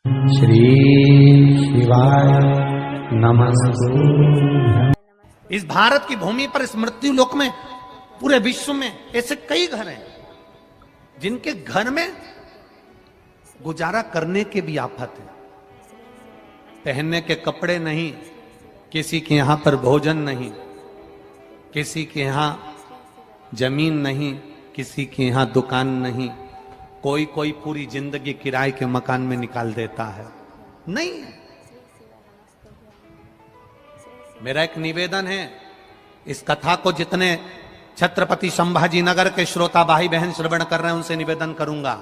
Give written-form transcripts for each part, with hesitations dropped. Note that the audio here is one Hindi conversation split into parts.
श्री शिवाय नमस्तुभ्यं। इस भारत की भूमि पर, इस मृत्यु लोक में, पूरे विश्व में ऐसे कई घर हैं जिनके घर में गुजारा करने के भी आफत है। पहनने के कपड़े नहीं, किसी के यहां पर भोजन नहीं, किसी के यहां जमीन नहीं, किसी के यहां दुकान नहीं, कोई कोई पूरी जिंदगी किराए के मकान में निकाल देता है। नहीं, मेरा एक निवेदन है, इस कथा को जितने छत्रपति संभाजी नगर के श्रोता भाई बहन श्रवण कर रहे हैं उनसे निवेदन करूंगा,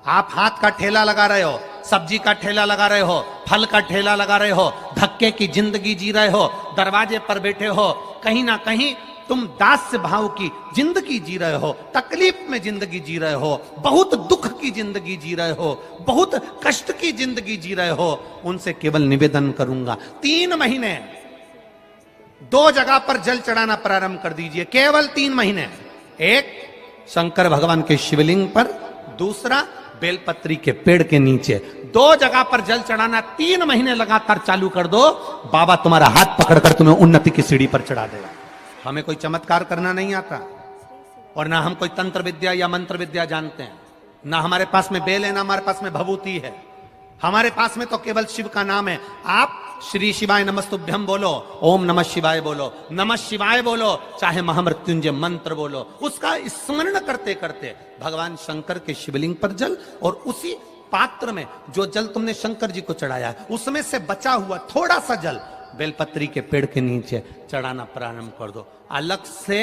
आप हाथ का ठेला लगा रहे हो, सब्जी का ठेला लगा रहे हो, फल का ठेला लगा रहे हो, धक्के की जिंदगी जी रहे हो, दरवाजे पर बैठे हो, कहीं ना कहीं तुम दास्य भाव की जिंदगी जी रहे हो, तकलीफ में जिंदगी जी रहे हो, बहुत दुख की जिंदगी जी रहे हो, बहुत कष्ट की जिंदगी जी रहे हो, उनसे केवल निवेदन करूंगा 3 महीने 2 जगह पर जल चढ़ाना प्रारंभ कर दीजिए। केवल 3 महीने, एक शंकर भगवान के शिवलिंग पर, दूसरा बेलपत्री के पेड़ के नीचे। 2 जगह पर जल चढ़ाना 3 महीने लगातार चालू कर दो, बाबा तुम्हारा हाथ पकड़कर तुम्हें उन्नति की सीढ़ी पर चढ़ा देगा। हमें कोई चमत्कार करना नहीं आता और ना हम कोई तंत्र विद्या या मंत्र विद्या जानते हैं, ना हमारे पास में बेल है, ना हमारे पास में भभूति है, हमारे पास में तो केवल शिव का नाम है। आप श्री शिवाय नमस्तुभ्यं बोलो, ओम नमः शिवाय बोलो, नमः शिवाय बोलो, चाहे महामृत्युंजय मंत्र बोलो, उसका स्मरण करते करते भगवान शंकर के शिवलिंग पर जल, और उसी पात्र में जो जल तुमने शंकर जी को चढ़ाया है उसमें से बचा हुआ थोड़ा सा जल बेलपत्री के पेड़ के नीचे चढ़ाना प्रारंभ कर दो। अलग से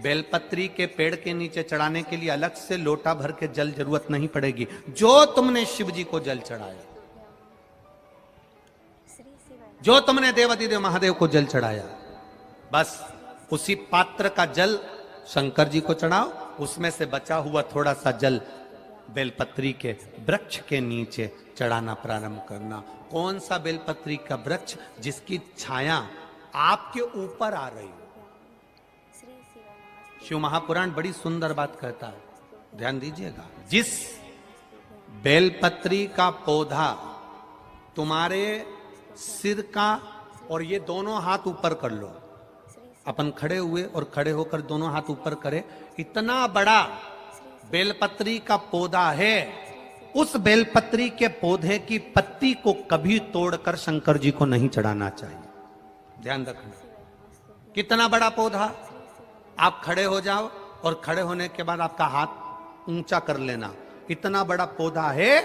बेलपत्री के पेड़ के नीचे चढ़ाने के लिए अलग से लोटा भर के जल जरूरत नहीं पड़ेगी। जो तुमने शिव जी को जल चढ़ाया, जो तुमने देवाधिदेव महादेव को जल चढ़ाया, बस उसी पात्र का जल शंकर जी को चढ़ाओ, उसमें से बचा हुआ थोड़ा सा जल बेलपत्री के वृक्ष के नीचे चढ़ाना प्रारंभ करना। कौन सा बेलपत्री का वृक्ष? जिसकी छाया आपके ऊपर आ रही हो। शिव महापुराण बड़ी सुंदर बात कहता है, ध्यान दीजिएगा। जिस बेलपत्री का पौधा तुम्हारे सिर का, और ये दोनों हाथ ऊपर कर लो, अपन खड़े हुए और खड़े होकर दोनों हाथ ऊपर करें, इतना बड़ा बेलपत्री का पौधा है, उस बेलपत्री के पौधे की पत्ती को कभी तोड़कर शंकर जी को नहीं चढ़ाना चाहिए। ध्यान रखना, कितना बड़ा पौधा। आप खड़े हो जाओ और खड़े होने के बाद आपका हाथ ऊंचा कर लेना, इतना बड़ा पौधा है,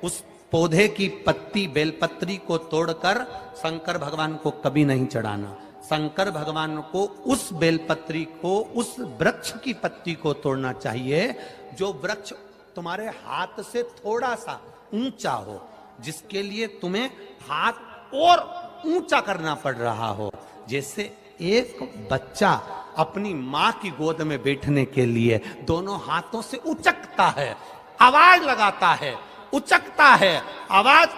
उस पौधे की पत्ती बेलपत्री को तोड़कर शंकर भगवान को कभी नहीं चढ़ाना। शंकर भगवान को उस बेलपत्री को, उस वृक्ष की पत्ती को तोड़ना चाहिए जो वृक्ष तुम्हारे हाथ से थोड़ा सा ऊंचा हो, जिसके लिए तुम्हें हाथ और ऊंचा करना पड़ रहा हो। जैसे एक बच्चा अपनी मां की गोद में बैठने के लिए दोनों हाथों से उचकता है, आवाज लगाता है, उचकता है, आवाज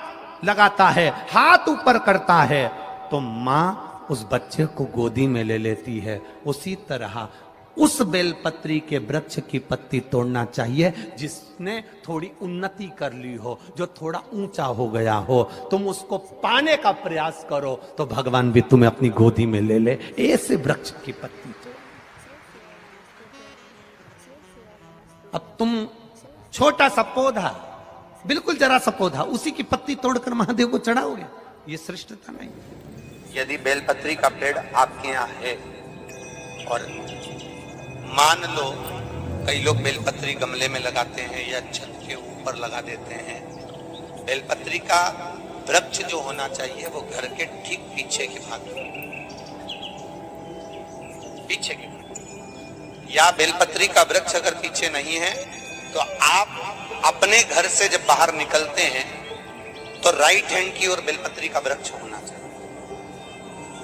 लगाता है, हाथ ऊपर करता है, तो मां उस बच्चे को गोदी में ले लेती है। उसी तरह उस बेलपत्री के वृक्ष की पत्ती तोड़ना चाहिए जिसने थोड़ी उन्नति कर ली हो, जो थोड़ा ऊंचा हो गया हो। तुम उसको पाने का प्रयास करो तो भगवान भी तुम्हें अपनी गोदी में ले ले। ऐसे वृक्ष की पत्ती तोड़। अब तुम छोटा सा पौधा, बिल्कुल जरा सा पौधा, उसी की पत्ती तोड़कर महादेव को चढ़ाओगे, ये श्रेष्ठता नहीं। यदि बेलपत्री का पेड़ आपके यहाँ है, और मान लो कई लोग बेलपत्री गमले में लगाते हैं या छत के ऊपर लगा देते हैं, बेलपत्री का वृक्ष जो होना चाहिए वो घर के ठीक पीछे के भाग में, पीछे के भाग। या बेलपत्री का वृक्ष अगर पीछे नहीं है तो आप अपने घर से जब बाहर निकलते हैं तो राइट हैंड की ओर बेलपत्री का वृक्ष होना चाहिए।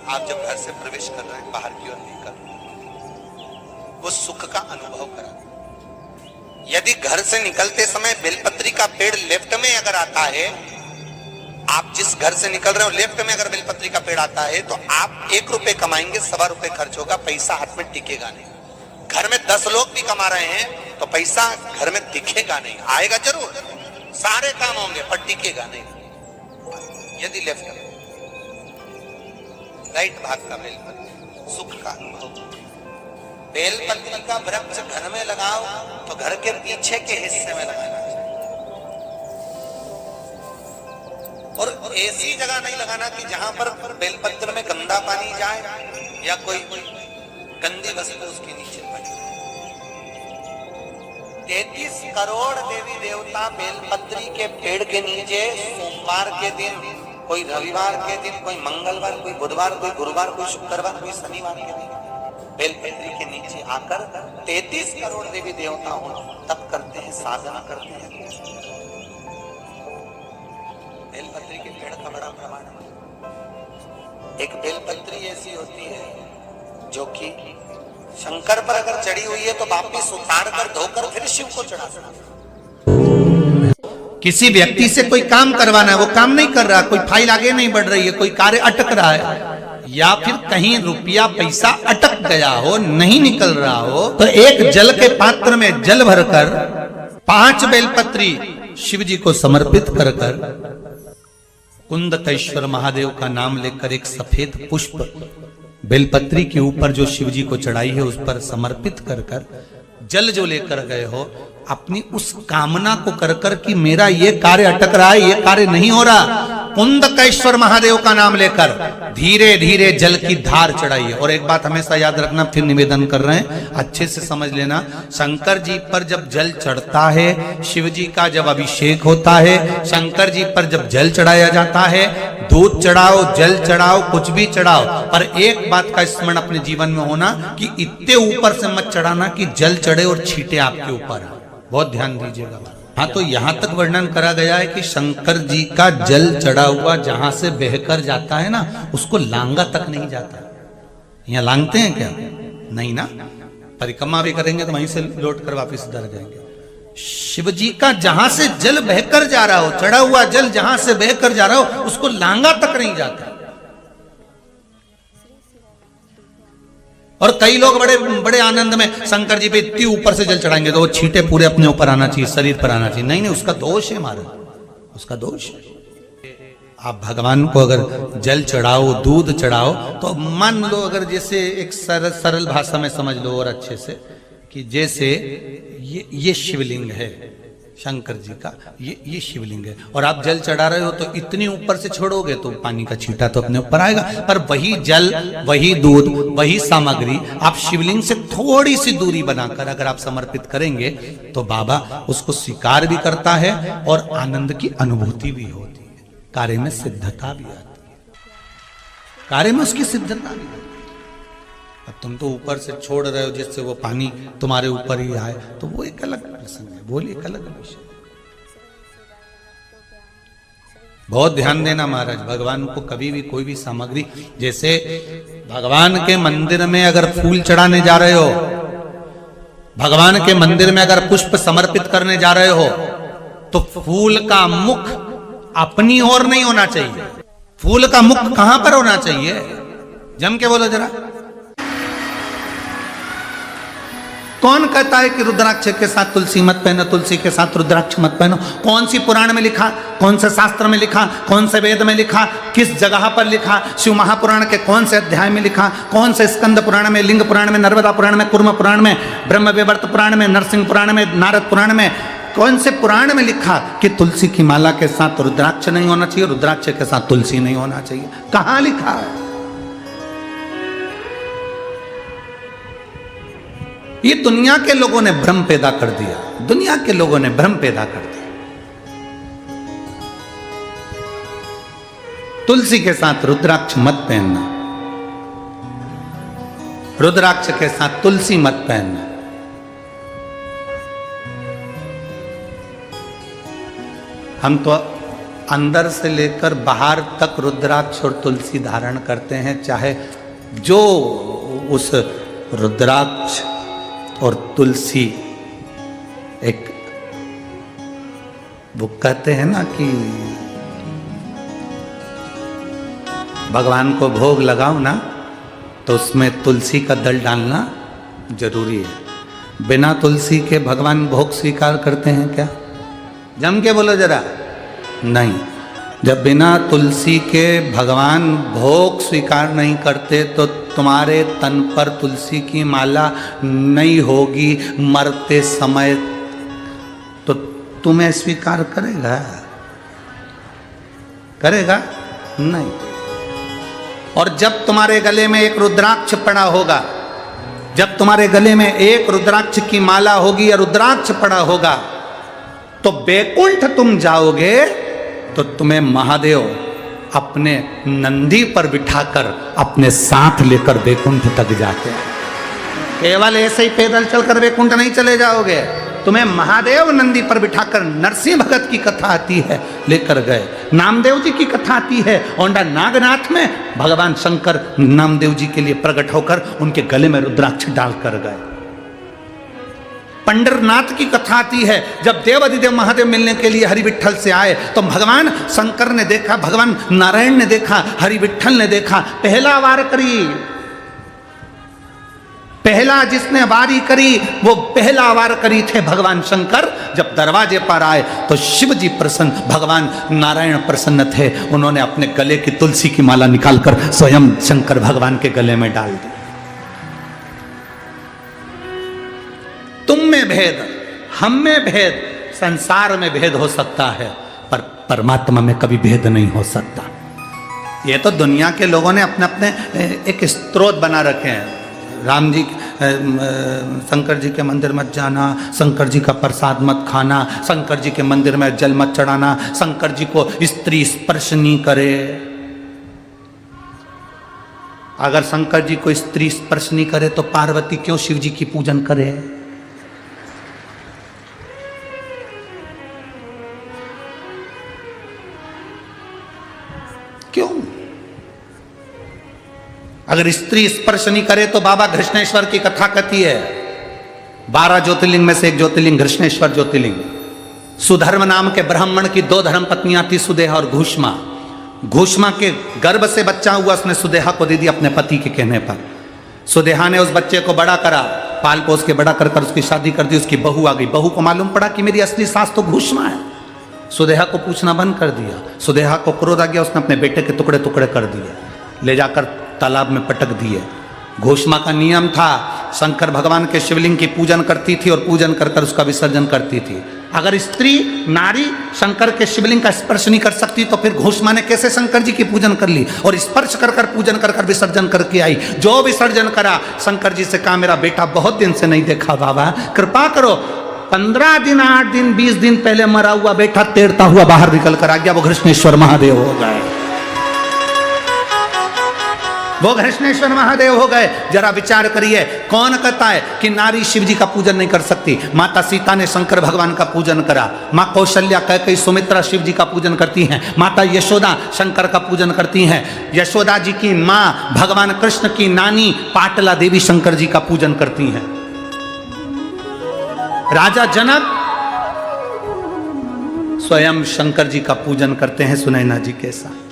आप जब घर से प्रवेश कर रहे हैं, बाहर की ओर निकल रहे हैं, वो सुख का अनुभव करा। यदि घर से निकलते समय बेलपत्री का पेड़ लेफ्ट में अगर आता है, आप जिस घर से निकल रहे हो लेफ्ट में अगर बेलपत्री का पेड़ आता है तो आप 1 रुपए कमाएंगे, 1.25 रुपए खर्च होगा, पैसा हाथ में टिकेगा नहीं। घर में 10 लोग भी कमा रहे हैं तो पैसा घर में दिखेगा नहीं, आएगा जरूर, सारे काम होंगे पर टिकेगा नहीं। यदि लेफ्ट राइट भाग का बेलपत्री सुख का अनुभव। बेलपत्री का वृक्ष घर में लगाओ तो घर के पीछे के हिस्से में लगाना चाहिए, और ऐसी जगह नहीं लगाना कि जहां पर बेलपत्र में गंदा पानी जाए या कोई गंदी वस्तु उसके नीचे पड़े। 33 करोड़ देवी देवता बेलपत्री के पेड़ के नीचे सोमवार के दिन, कोई रविवार के दिन, कोई मंगलवार, कोई बुधवार, कोई गुरुवार, कोई शुक्रवार, कोई शनिवार के दिन बेलपत्री के नीचे आकर 33 करोड़ देवी देवता हो तप करते हैं, साधना करते हैं। बेलपत्री के पेड़ का बड़ा प्रमाण है। एक बेलपत्री ऐसी होती है जो कि शंकर पर अगर चढ़ी हुई है तो वापिस उतार कर धोकर फिर शिव को चढ़ा सकते। किसी व्यक्ति से कोई काम करवाना है, वो काम नहीं कर रहा, कोई फाइल आगे नहीं बढ़ रही है, कोई कार्य अटक रहा है, या फिर कहीं रुपया पैसा अटक गया हो, नहीं निकल रहा हो, तो एक जल के पात्र में जल भरकर 5 बेलपत्री शिव जी को समर्पित कर कुंदकेश्वर महादेव का नाम लेकर एक सफेद पुष्प बेलपत्री के ऊपर जो शिव जी को चढ़ाई है उस पर समर्पित कर जल जो लेकर गए हो, अपनी उस कामना को कर कि मेरा ये कार्य अटक रहा है, ये कार्य नहीं हो रहा, कुंदकेश्वर महादेव का नाम लेकर धीरे धीरे जल की धार चढ़ाइए। और एक बात हमेशा याद रखना, फिर निवेदन कर रहे हैं, अच्छे से समझ लेना, शंकर जी पर जब जल चढ़ता है, शिव जी का जब अभिषेक होता है, शंकर जी पर जब जल चढ़ाया जाता है, दूध चढ़ाओ, जल चढ़ाओ, कुछ भी चढ़ाओ, पर एक बात का स्मरण अपने जीवन में होना कि इतने ऊपर से मत चढ़ाना कि जल चढ़े और छींटे आपके ऊपर। बहुत ध्यान दीजिएगा। हाँ, तो यहां तक वर्णन करा गया है कि शंकर जी का जल चढ़ा हुआ जहां से बहकर जाता है ना, उसको लांगा तक नहीं जाता। यहाँ लांगते हैं क्या? नहीं ना, परिक्रमा भी करेंगे तो वहीं से लौट कर वापिस इधर जाएंगे। शिव जी का जहां से जल बहकर जा रहा हो, चढ़ा हुआ जल जहां से बहकर जा रहा हो, उसको लांगा तक नहीं जाता। और कई लोग बड़े बड़े आनंद में शंकर जी पे इतनी ऊपर से जल चढ़ाएंगे तो वो छींटे पूरे अपने ऊपर आना चाहिए, शरीर पर आना चाहिए। नहीं नहीं, उसका दोष है महाराज, उसका दोष है। आप भगवान को अगर जल चढ़ाओ, दूध चढ़ाओ, तो मान लो अगर जैसे एक सरल भाषा में समझ लो और अच्छे से, कि जैसे ये शिवलिंग है शंकर जी का, ये शिवलिंग है, और आप जल चढ़ा रहे हो तो इतनी ऊपर से छोड़ोगे तो पानी का छींटा तो अपने ऊपर आएगा, पर वही जल, वही दूध, वही सामग्री आप शिवलिंग से थोड़ी सी दूरी बनाकर अगर आप समर्पित करेंगे तो बाबा उसको स्वीकार भी करता है और आनंद की अनुभूति भी होती है, कार्य में सिद्धता भी आती है, कार्य में उसकी सिद्धता भी आती है। अब तुम तो ऊपर से छोड़ रहे हो जिससे वो पानी तुम्हारे ऊपर ही आए, तो वो एक अलग प्रसंग है, बोलिए एक अलग विषय। बहुत ध्यान देना महाराज, भगवान को कभी भी कोई भी सामग्री, जैसे भगवान के मंदिर में अगर फूल चढ़ाने जा रहे हो, भगवान के मंदिर में अगर पुष्प समर्पित करने जा रहे हो, तो फूल का मुख अपनी ओर नहीं होना चाहिए। फूल का मुख कहां पर होना चाहिए? जम के बोलो जरा। कौन कहता है कि रुद्राक्ष के साथ तुलसी मत पहनो, तुलसी के साथ रुद्राक्ष मत पहनो? कौन सी पुराण में लिखा, कौन से शास्त्र में लिखा, कौन से वेद में लिखा, किस जगह पर लिखा, शिव महापुराण के कौन से अध्याय में लिखा, कौन से स्कंद पुराण में, लिंग पुराण में, नर्मदा पुराण में, कुर्म पुराण में, ब्रह्म वैवर्त पुराण में, नरसिंह पुराण में, नारद पुराण में, कौन से पुराण में लिखा कि तुलसी की माला के साथ रुद्राक्ष नहीं होना चाहिए, रुद्राक्ष के साथ तुलसी नहीं होना चाहिए? कहां लिखा है? ये दुनिया के लोगों ने भ्रम पैदा कर दिया, दुनिया के लोगों ने भ्रम पैदा कर दिया। तुलसी के साथ रुद्राक्ष मत पहनना, रुद्राक्ष के साथ तुलसी मत पहनना। हम तो अंदर से लेकर बाहर तक रुद्राक्ष और तुलसी धारण करते हैं, चाहे जो उस रुद्राक्ष और तुलसी एक, वो कहते हैं ना कि भगवान को भोग लगाओ ना तो उसमें तुलसी का दल डालना जरूरी है। बिना तुलसी के भगवान भोग स्वीकार करते हैं क्या? जम के बोलो जरा। नहीं, जब बिना तुलसी के भगवान भोग स्वीकार नहीं करते तो तुम्हारे तन पर तुलसी की माला नहीं होगी मरते समय, तो तुम्हें स्वीकार करेगा? करेगा नहीं। और जब तुम्हारे गले में एक रुद्राक्ष पड़ा होगा, जब तुम्हारे गले में एक रुद्राक्ष की माला होगी या रुद्राक्ष पड़ा होगा, तो बैकुंठ तुम जाओगे तो तुम्हें महादेव अपने नंदी पर बिठाकर अपने साथ लेकर बैकुंठ तक जाते हैं। केवल ऐसे ही पैदल चलकर बैकुंठ नहीं चले जाओगे, तुम्हें महादेव नंदी पर बिठाकर, नरसिंह भगत की कथा आती है लेकर गए, नामदेव जी की कथा आती है, औंडा नागनाथ में भगवान शंकर नामदेव जी के लिए प्रकट होकर उनके गले में रुद्राक्ष डालकर गए। पंडरनाथ की कथा आती है, जब देवाधिदेव महादेव मिलने के लिए हरि विठ्ठल से आए तो भगवान शंकर ने देखा, भगवान नारायण ने देखा, हरि विठ्ठल ने देखा, पहला वार करी, पहला जिसने वारी करी वो पहला वार करी थे भगवान शंकर। जब दरवाजे पर आए तो शिव जी प्रसन्न, भगवान नारायण प्रसन्न थे, उन्होंने अपने गले की तुलसी की माला निकालकर स्वयं शंकर भगवान के गले में डाल दी। तुम में भेद, हम में भेद, संसार में भेद हो सकता है, पर परमात्मा में कभी भेद नहीं हो सकता। ये तो दुनिया के लोगों ने अपने अपने एक स्त्रोत बना रखे हैं। राम जी, शंकर जी के मंदिर मत जाना, शंकर जी का प्रसाद मत खाना, शंकर जी के मंदिर में जल मत चढ़ाना, शंकर जी को स्त्री स्पर्श नहीं करे। अगर शंकर जी को स्त्री स्पर्श नहीं करे तो पार्वती क्यों शिव जी की पूजन करे? क्यों? अगर स्त्री स्पर्श नहीं करे तो बाबा घृष्णेश्वर की कथा कहती है, 12 ज्योतिर्लिंग में से एक ज्योतिर्लिंग घृष्णेश्वर ज्योतिर्लिंग। सुधर्म नाम के ब्राह्मण की 2 धर्म पत्नियां थी, सुदेहा और घूष्मा। घूष्मा के गर्भ से बच्चा हुआ, उसने सुदेहा को दे दिया अपने पति के कहने पर। सुदेहा ने उस बच्चे को बड़ा करा, पाल पोस के बड़ा कर उसकी शादी कर दी। उसकी बहू आ गई, बहू को मालूम पड़ा कि मेरी असली सास तो घूष्मा है। सुदेहा को पूछना बंद कर दिया। सुदेहा को क्रोध आ गया, उसने अपने बेटे के टुकड़े टुकड़े कर दिए, ले जाकर तालाब में पटक दिए। घोषमा का नियम था, शंकर भगवान के शिवलिंग की पूजन करती थी और पूजन कर कर उसका विसर्जन करती थी। अगर स्त्री नारी शंकर के शिवलिंग का स्पर्श नहीं कर सकती तो फिर घोषमा ने कैसे शंकर जी की पूजन कर ली और स्पर्श कर कर पूजन कर कर विसर्जन करके आई। जो विसर्जन करा, शंकर जी से कहा मेरा बेटा बहुत दिन से नहीं देखा, बाबा कृपा करो। 15 दिन 8 दिन 20 दिन पहले मरा हुआ बेटा तैरता हुआ बाहर निकल कर आ गया, वो घृष्णेश्वर महादेव हो गए, वो घृष्णेश्वर महादेव हो गए। जरा विचार करिए, कौन कहता है कि नारी शिव जी का पूजन नहीं कर सकती? माता सीता ने शंकर भगवान का पूजन करा, माँ कौशल्या कैकेयी सुमित्रा शिव जी का पूजन करती हैं, माता यशोदा शंकर का पूजन करती हैं, यशोदा जी की माँ भगवान कृष्ण की नानी पाटला देवी शंकर जी का पूजन करती हैं, राजा जनक स्वयं शंकर जी का पूजन करते हैं सुनैना जी के साथ।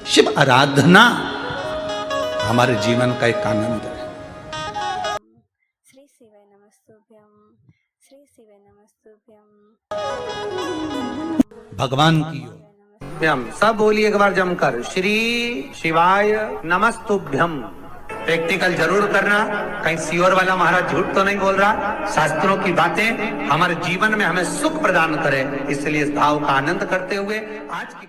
शिव आराधना हमारे जीवन का एक आनंद है। श्री शिवाय नमस्तुभ्यं, श्री शिवाय नमस्तुभ्यं। भगवान की ओर सब बोलिए एक बार जमकर, श्री शिवाय नमस्तुभ्यम। प्रैक्टिकल जरूर करना, कहीं सियोर वाला महाराज झूठ तो नहीं बोल रहा। शास्त्रों की बातें हमारे जीवन में हमें सुख प्रदान करें, इसलिए इस भाव का आनंद करते हुए आज की